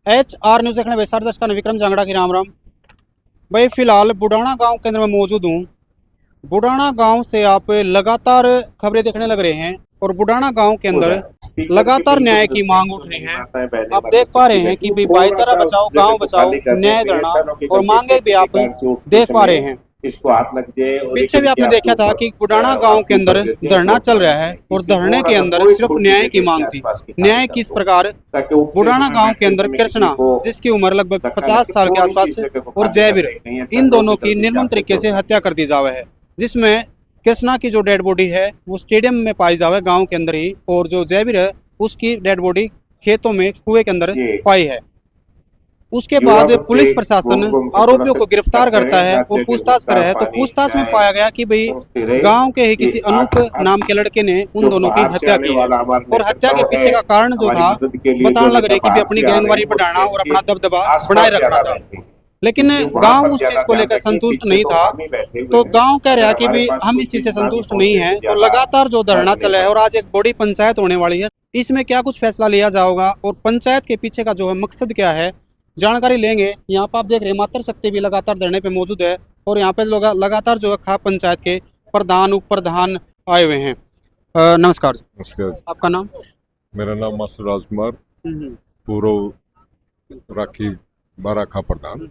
HR news देखने वैसार दर्शक विक्रम जांगड़ा की राम राम। भाई फिलहाल बुडाना गांव केंद्र में मौजूद हूँ। बुडाना गांव से आप लगातार खबरें देखने लग रहे हैं और बुडाना गांव के अंदर लगातार न्याय की मांग उठ रही है। आप देख पा रहे हैं कि भाईचारा बचाओ, गांव बचाओ, न्याय धरना और मांगे भी आप देख पा रहे हैं। इसको हाथ लग जाए। पीछे भी आपने देखा था कि बुडाना गांव के अंदर धरना चल रहा है और धरने के अंदर सिर्फ न्याय की मांग थी। न्याय किस प्रकार बुडाना गांव के अंदर कृष्णा, जिसकी उम्र लगभग 50 साल के आसपास, और जयवीर, इन दोनों की निर्मम तरीके से हत्या कर दी जावे है, जिसमें कृष्णा की जो डेड बॉडी है वो स्टेडियम में पाई जावे गाँव के अंदर ही, और जो जयवीर है उसकी डेड बॉडी खेतों में कुएं के अंदर पाई है। उसके बाद पुलिस प्रशासन आरोपियों को गिरफ्तार करता है और पूछताछ कर रहा है, तो पूछताछ में पाया गया कि भाई गांव के ही किसी अनूप नाम के लड़के ने उन दोनों की हत्या की है, और हत्या के पीछे का कारण जो था बताने लग रहे कि भी अपनी गैंगवारी बढ़ाना और अपना दबदबा बनाए रखना था। लेकिन गांव उस चीज को लेकर संतुष्ट नहीं था, तो गांव कह रहा है कि भी हम इस चीज से संतुष्ट नहीं है, तो लगातार जो धरना चला है और आज एक बड़ी पंचायत होने वाली है, इसमें क्या कुछ फैसला लिया जाएगा और पंचायत के पीछे का जो है मकसद क्या है जानकारी लेंगे। यहाँ पर आप देख रहे हैं मातृशक्ति भी लगातार धरने पे मौजूद है और यहाँ पे लोग लगातार जो है खाप पंचायत के प्रधान उप प्रधान आए हुए हैं। नमस्कार। नमस्कार। आपका नाम? मेरा नाम मास्टर राजकुमार, पूर्व राखी बाराखा प्रधान।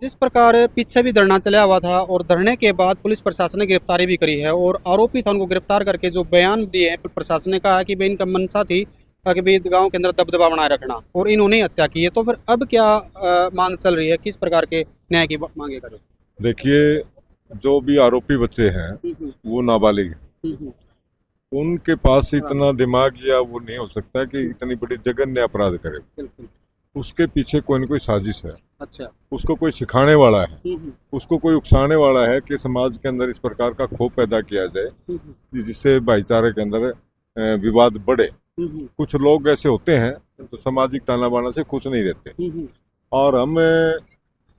जिस प्रकार पीछे भी धरना चला हुआ था और धरने के बाद पुलिस प्रशासन ने गिरफ्तारी भी करी है और आरोपी था उनको गिरफ्तार करके जो बयान दिए हैं, प्रशासन ने कहा कि भाई इनका मनसा थी ताकि भी गांव के अंदर दबदबा बनाए रखना, और इन्होंने हत्या की है। तो फिर अब क्या मांग चल रही है, किस प्रकार के न्याय की मांगे करें? देखिए, जो भी आरोपी बच्चे हैं वो नाबालिग हैं। उनके पास इतना दिमाग या वो नहीं हो सकता कि इतनी बड़ी जघन्य अपराध करे। उसके पीछे कोई न कोई साजिश है। अच्छा। उसको कोई सिखाने वाला है, उसको कोई उकसाने वाला है कि समाज के अंदर इस प्रकार का क्षोभ पैदा किया जाए जिससे भाईचारे के अंदर विवाद बढ़े। कुछ लोग ऐसे होते हैं तो सामाजिक ताना बाना से खुश नहीं रहते, और हम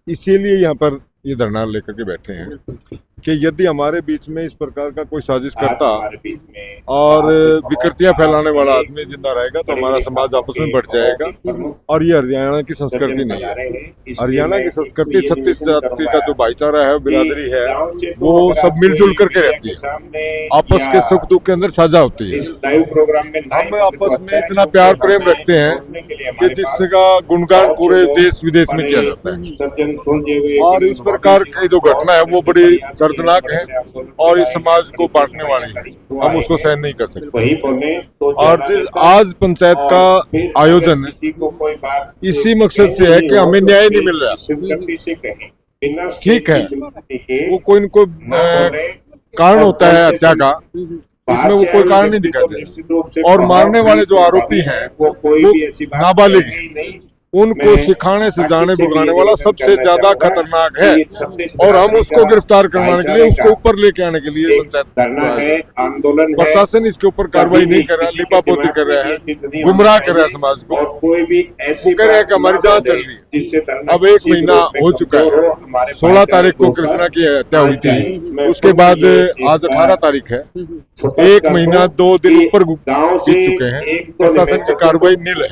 इसीलिए यहाँ पर ये धरना लेकर के बैठे हैं कि यदि हमारे बीच में इस प्रकार का कोई साजिश करता और विकृतियां फैलाने वाला आदमी जिंदा रहेगा तो हमारा समाज आपस में बढ़ जाएगा, और ये हरियाणा की संस्कृति नहीं है। हरियाणा की संस्कृति 36 जाति का जो भाईचारा है, बिरादरी है, वो सब मिलजुल करके रहती है, आपस के सुख दुख के अंदर साझा होती है। हम आपस में इतना प्यार प्रेम रखते हैं कि जिसका गुणगान पूरे देश विदेश में किया जाता है, और इस प्रकार की जो घटना है वो बड़ी दर्दनाक है और इस समाज को बांटने वाली है। हम उसको सहन नहीं कर सकते, और आज पंचायत का आयोजन इसी मकसद से है कि हमें न्याय नहीं मिल रहा। ठीक है, वो कोई न कोई कारण होता है हत्या का, इसमें वो कोई कारण नहीं दिखाते, और मारने वाले जो आरोपी हैं वो नाबालिग हैं। उनको सिखाने सुझाने भगाने वाला सबसे ज्यादा खतरनाक है, और हम उसको गिरफ्तार करवाने के लिए, उसको ऊपर लेके आने के लिए पंचायत प्रशासन इसके ऊपर कार्रवाई नहीं कर रहा, लिपापोती कर रहा है, गुमराह कर रहा है समाज को। वो कह रहे हैं कि हमारी जांच चल रही है। अब 1 महीना हो चुका है। 16 तारीख को कृष्णा की हत्या हुई थी, उसके बाद आज 18 तारीख है। 1 महीना 2 दिन ऊपर बीत चुके हैं, प्रशासन की कार्रवाई नील है,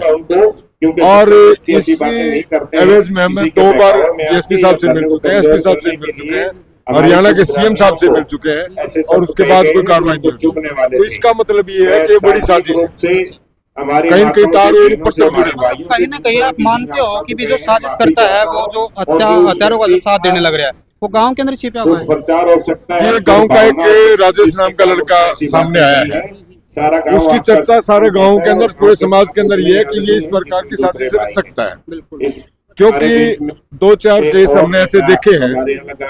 और इसी एवज में हमें 2 बार एसपी साहब से मिल चुके हैं, एसपी साहब से मिल चुके हैं, हरियाणा के सीएम साहब से मिल चुके हैं, और उसके बाद कोई कार्रवाई नहीं हुई। तो इसका मतलब ये है कि बड़ी साजिश है, कहीं न कहीं तार कहीं ना कहीं आप मानते हो कि भी जो साजिश करता है वो जो हत्यारों का जो साथ देने लग रहा है वो गांव के अंदर छिपा हुआ है। ये गांव का एक राजेश नाम का लड़का सामने आया है, उसकी चर्चा सारे गांव के अंदर, पूरे समाज के अंदर ये है कि ये इस प्रकार की साजिश से बच सकता है, क्योंकि 2-4 केस हमने ऐसे देखे हैं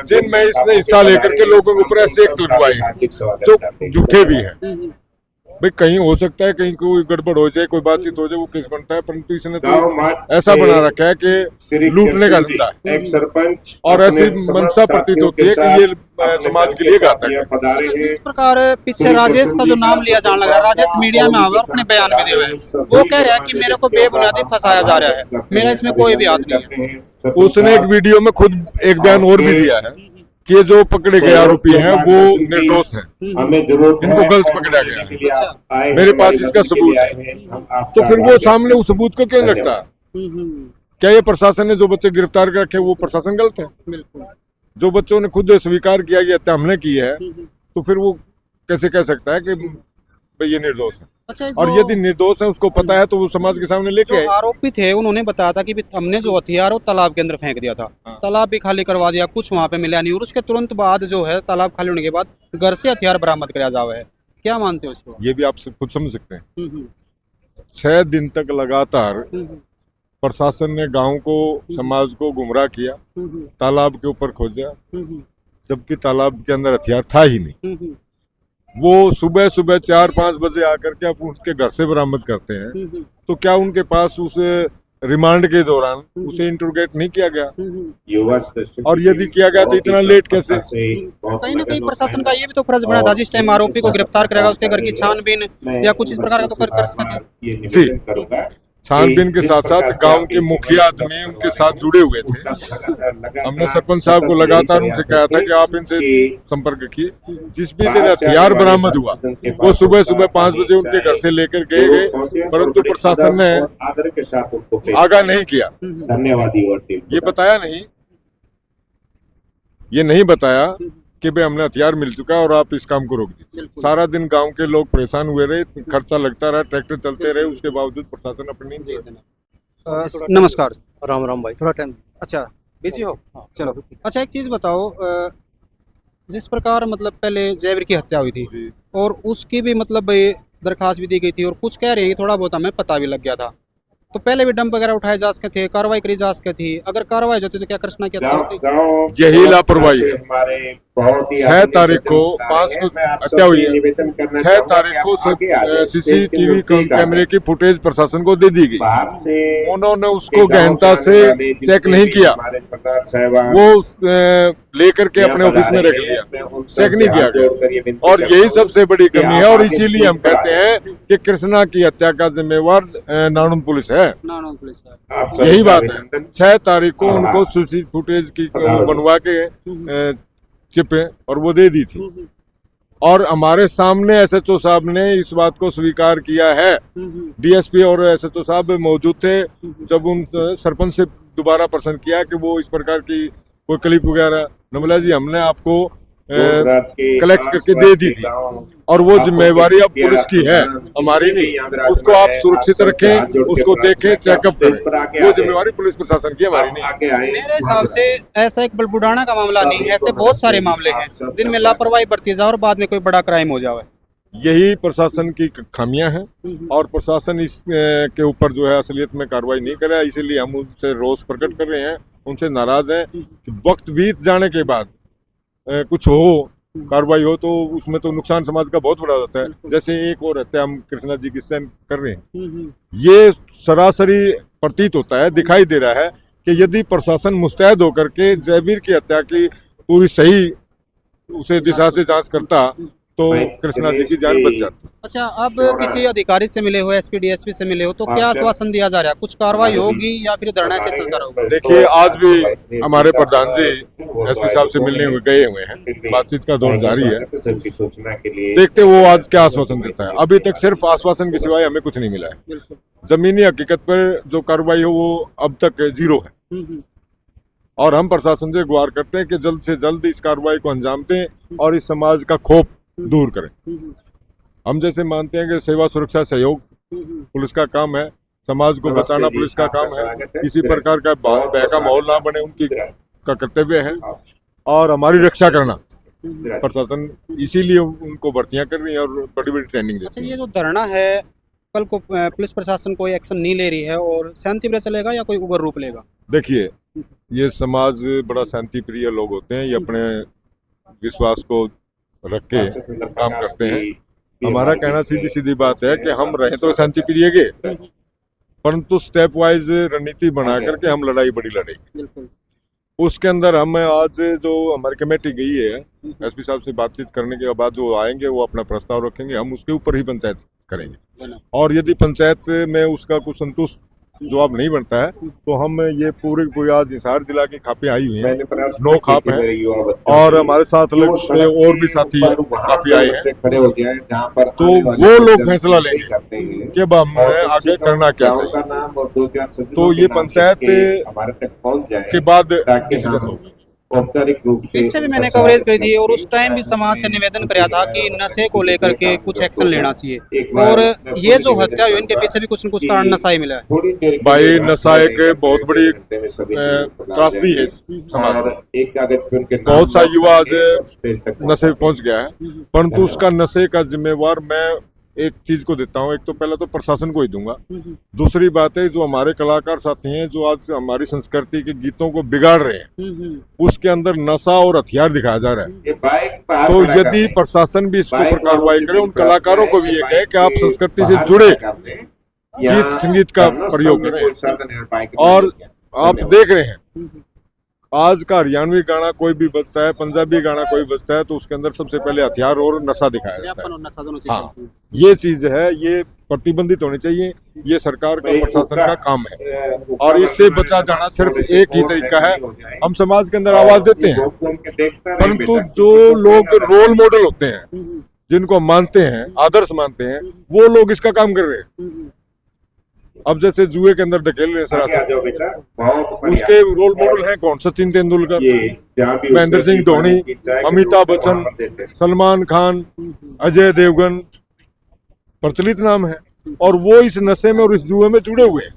जिनमें इसने हिस्सा लेकर के लोगों के ऊपर ऐसे एक्ट लगवाए हैं जो झूठे भी हैं। भाई कहीं हो सकता है, कहीं कोई गड़बड़ हो जाए, कोई बातचीत हो जाए, वो केस बनता है, परंतु इसने तो ऐसा बना रखा है कि लूटने का धंधा है, और ऐसी मंशा प्रतीत होती है कि ये समाज के लिए घातक है। जिस प्रकार पीछे राजेश का जो नाम लिया जाने लगा, राजेश मीडिया में आकर अपने बयान में दिए हुए, वो कह रहा है कि मेरे को बेबुनियादी फंसाया जा रहा है, मेरा इसमें कोई भी हाथ नहीं है। उसने एक वीडियो में खुद एक बयान और भी दिया है कि जो पकड़े गए आरोपी हैं वो निर्दोष हैं, इनको गलत पकड़ा गया, मेरे पास इसका सबूत है। तो फिर वो सामने उस सबूत को क्यों रखता? क्या ये प्रशासन ने जो बच्चे गिरफ्तार कर रखे वो प्रशासन गलत है? बिल्कुल। जो बच्चों ने खुद स्वीकार किया कि हत्या हमने की है, तो फिर वो कैसे कह सकता है कि भाई ये निर्दोष है? अच्छा, और यदि निर्दोष है, उसको पता है, तो वो समाज के सामने लेके जो आए। आरोपी थे उन्होंने बताया था कि भी हमने जो हथियार वो तालाब के अंदर फेंक दिया था। हाँ। तालाब भी खाली करवा दिया, कुछ वहाँ पे मिला नहीं, और उसके तुरंत बाद जो है तालाब खाली होने के बाद घर से हथियार बरामद कराया जावा है। क्या मानते हो इसको? ये भी आप खुद समझ सकते हैं। हम्म, 6 दिन तक लगातार हम्म, प्रशासन ने गांव को, समाज को गुमराह किया, हम्म, तालाब के ऊपर खोजा, हम्म, जबकि तालाब के अंदर हथियार था ही नहीं। हम्म, वो सुबह सुबह 4-5 बजे आकर के आप उनके घर से बरामद करते हैं, हम्म, तो क्या उनके पास उस रिमांड के दौरान उसे इंटरोगेट नहीं किया गया? और यदि किया गया तो इतना लेट कैसे? कहीं ना कहीं प्रशासन का ये भी तो फर्ज बना था, जिस टाइम आरोपी को गिरफ्तार करेगा उसके घर की छानबीन या कुछ इस प्रकार का तो कर सकते हैं। जी, छानबीन के साथ साथ गांव के मुखिया आदमी उनके साथ जुड़े हुए थे। हमने सरपंच साहब को लगातार उनसे कहा था कि आप इनसे संपर्क रखिए। जिस भी दिन हथियार बरामद हुआ वो सुबह सुबह 5 बजे उनके घर से लेकर गए, परंतु प्रशासन ने आगाह नहीं किया। धन्यवाद। ये नहीं बताया कि भाई हमने हथियार मिल चुका है और आप इस काम को रोक दीजिए। बिल्कुल। सारा दिन गांव के लोग परेशान हुए रहे, खर्चा लगता रहा, ट्रैक्टर चलते रहे, उसके बावजूद प्रशासन अपनी नहीं दिया। नमस्कार। राम राम भाई, थोड़ा टाइम। अच्छा, बिजी हो? चलो। अच्छा, एक चीज़ बताओ, जिस प्रकार मतलब पहले जयवीर की हत्या हुई थी जी। और उसकी भी मतलब ये दरखास्त भी दी गई थी, और कुछ कह रहे हैं थोड़ा बहुत हमें पता भी लग गया था, तो पहले भी डंप वगैरह उठाए जा सकते थे, कार्रवाई करी जा सकती थी। अगर कार्रवाई होती तो क्या कृष्णा की हत्या होती? यही लापरवाही है। 6 तारीख को 5 को हत्या हुई है। 6 तारीख को CCTV कैमरे की फुटेज प्रशासन को दे दी गई। उन्होंने उसको गहनता से चेक नहीं किया, वो लेकर के अपने ऑफिस में रख लिया, चेक नहीं किया गया। और यही सबसे बड़ी कमी है, और इसीलिए हम कहते हैं कि कृष्णा की हत्या का जिम्मेवार नानुन पुलिस है। नानुन पुलिस है। यही बात है। 6 तारीख को उनको CCTV फुटेज की बनवा के चिपे और वो दे दी थी, और हमारे सामने SHO साहब ने इस बात को स्वीकार किया है। DSP और SHO साहब मौजूद थे जब उन सरपंच से दोबारा प्रश्न किया कि वो इस प्रकार की कोई क्लिप वगैरह, नमला जी हमने आपको कलेक्ट करके दे दी थी, और वो जिम्मेवारी अब पुलिस की है, हमारी नहीं। उसको आप सुरक्षित रखें, उसको देखें, चेकअप करें, वो जिम्मेवारी पुलिस प्रशासन की, हमारी नहीं। मेरे हिसाब से ऐसा एक बुढ़ाना का मामला नहीं, ऐसे बहुत सारे मामले हैं जिनमें लापरवाही बरती जाए और बाद में कोई बड़ा क्राइम हो जाए। यही प्रशासन की खामियां हैं, और प्रशासन इस के ऊपर जो है असलियत में कार्रवाई नहीं कर रहा है। इसीलिए हम उनसे रोष प्रकट कर रहे हैं, उनसे नाराज हैं कि वक्त बीत जाने के बाद कुछ हो, कार्रवाई हो, तो उसमें तो नुकसान समाज का बहुत बड़ा होता है। जैसे एक और हत्या हम कृष्णा जी की सहन कर रहे हैं, ये सरासरी प्रतीत होता है, दिखाई दे रहा है कि यदि प्रशासन मुस्तैद होकर के जयवीर की हत्या की पूरी सही उसे दिशा से जांच करता तो कृष्णा जी की जान बच जाती। अच्छा, अब किसी अधिकारी से मिले हो, SP DSP से मिले हो, तो क्या आश्वासन दिया जा रहा है? कुछ कार्रवाई होगी या फिर धरना से चलता रहेगा? देखिए, आज भी हमारे प्रधान जी SP साहब से मिलने हुए गए हुए हैं, बातचीत का दौर जारी है। देखते वो आज क्या आश्वासन देता है। अभी तक सिर्फ आश्वासन के सिवाय हमें कुछ नहीं मिला है। जमीनी हकीकत पर जो कार्रवाई हो वो अब तक 0 है, और हम प्रशासन से गुहार करते हैं कि जल्द से जल्द इस कार्रवाई को अंजाम दें और इस समाज का खौफ दूर करें। हम जैसे मानते हैं कि सेवा सुरक्षा सहयोग पुलिस का काम है, समाज को बचाना पुलिस का काम है, किसी प्रकार का भय का माहौल ना बने उनकी का कर्तव्य है, और हमारी रक्षा करना प्रशासन इसीलिए उनको भर्तियां कर रही है और बड़ी बड़ी ट्रेनिंग देती अच्छा, है। ये जो धरना है, कल को पुलिस प्रशासन कोई एक्शन नहीं ले रही है और शांति प्रिय चलेगा या कोई उग्र रूप लेगा? देखिए, ये समाज बड़ा शांति प्रिय लोग होते हैं, ये अपने विश्वास को रख के काम करते हैं। हमारा कहना सीधी सीधी बात है कि हम रहे तो शांति प्रिय के, परंतु स्टेप वाइज रणनीति बना करके हम लड़ाई बड़ी लड़ेंगे। बिल्कुल। उसके अंदर हम आज जो हमारी कमेटी गई है SP साहब से बातचीत करने के बाद जो आएंगे वो अपना प्रस्ताव रखेंगे, हम उसके ऊपर ही पंचायत करेंगे, और यदि पंचायत में उसका कुछ संतुष्ट जो अब नहीं बनता है, तो हम ये पूरी आज हिसार जिला की खापें आई हुई हैं, 9 खाप हैं और हमारे साथ लगते और भी साथी काफी आए हैं। तो वो लोग फैसला लेंगे कि अब हमें आगे करना क्या चाहिए। तो ये पंचायत के बाद डिसीजन होगा। औपचारिक रूप से पीछे भी मैंने कवरेज करी थी और उस टाइम भी समाज से निवेदन किया था कि नशे को लेकर के कुछ एक्शन लेना चाहिए, और ये जो हत्या हुई इनके पीछे भी कुछ न कुछ कारण नशा ही मिला है। भाई नशा एक बहुत बड़ी त्रासदी है समाज में। बहुत सा युवा आज नशे पे पहुंच गया है, परंतु उसका नशे का जिम्मेवार मैं एक चीज को देता हूँ। एक तो पहले तो प्रशासन को ही दूंगा। दूसरी बात है जो हमारे कलाकार साथी हैं जो आज हमारी संस्कृति के गीतों को बिगाड़ रहे हैं, उसके अंदर नशा और हथियार दिखाया जा रहा है। तो यदि प्रशासन भी इसके ऊपर कार्रवाई करे, उन कलाकारों को भी ये कहे कि आप संस्कृति से जुड़े गीत संगीत का प्रयोग करें। और आप देख रहे हैं आज का हरियाणवी गाना कोई भी बजता है, पंजाबी गाना कोई बजता है, तो उसके अंदर सबसे पहले हथियार और नशा दिखाया जाता है। हाँ, ये चीज है, ये प्रतिबंधित होनी चाहिए। ये सरकार का प्रशासन का काम है और इससे बचा जाना सिर्फ एक ही तरीका है। हम समाज के अंदर आवाज देते हैं, परंतु जो लोग रोल मॉडल होते हैं, जिनको मानते हैं, आदर्श मानते हैं, वो लोग इसका काम कर रहे हैं। अब जैसे जुए के अंदर धकेल रहे सरासर, उसके रोल मॉडल हैं कौन? सचिन तेंदुलकर, महेंद्र सिंह धोनी, अमिताभ बच्चन, सलमान खान, अजय देवगन, प्रचलित नाम है, और वो इस नशे में और इस जुए में जुड़े हुए हैं।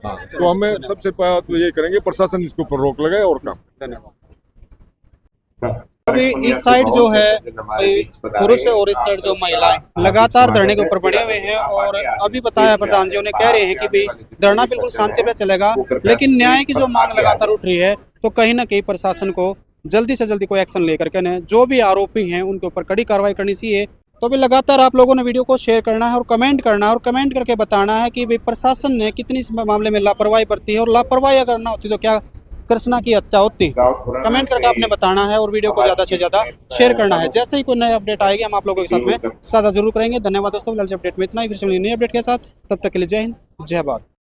हाँ, तो हमें सबसे पहले तो ये करेंगे प्रशासन इसके ऊपर रोक लगाए और काम। धन्यवाद। अभी इस साइड जो है पुरुष और इस साइड जो महिलाएं लगातार धरने के ऊपर बने हुए हैं, और अभी बताया प्रधान जी उन्हें कह रहे हैं कि भाई धरना बिल्कुल शांति पे चलेगा, लेकिन न्याय की जो मांग लगातार उठ रही है, तो कहीं ना कहीं प्रशासन को जल्दी से जल्दी कोई एक्शन लेकर के जो भी आरोपी हैं उनके ऊपर कड़ी कार्रवाई करनी चाहिए। तो भी लगातार आप लोगों ने वीडियो को शेयर करना है और कमेंट करना है, और कमेंट करके बताना है कि भाई प्रशासन ने कितनी इस मामले में लापरवाही बरती है, और लापरवाही अगर ना होती तो क्या कृष्णा की हत्या होती। कमेंट करके आपने बताना है और वीडियो को ज़्यादा से ज़्यादा शेयर करना है। जैसे ही कोई नई अपडेट आएगी हम आप लोगों के साथ में साझा जरूर करेंगे। धन्यवाद दोस्तों, फिलहाल अपडेट में इतना ही, फिर से नई अपडेट के साथ, तब तक के लिए जय हिंद, जय भारत।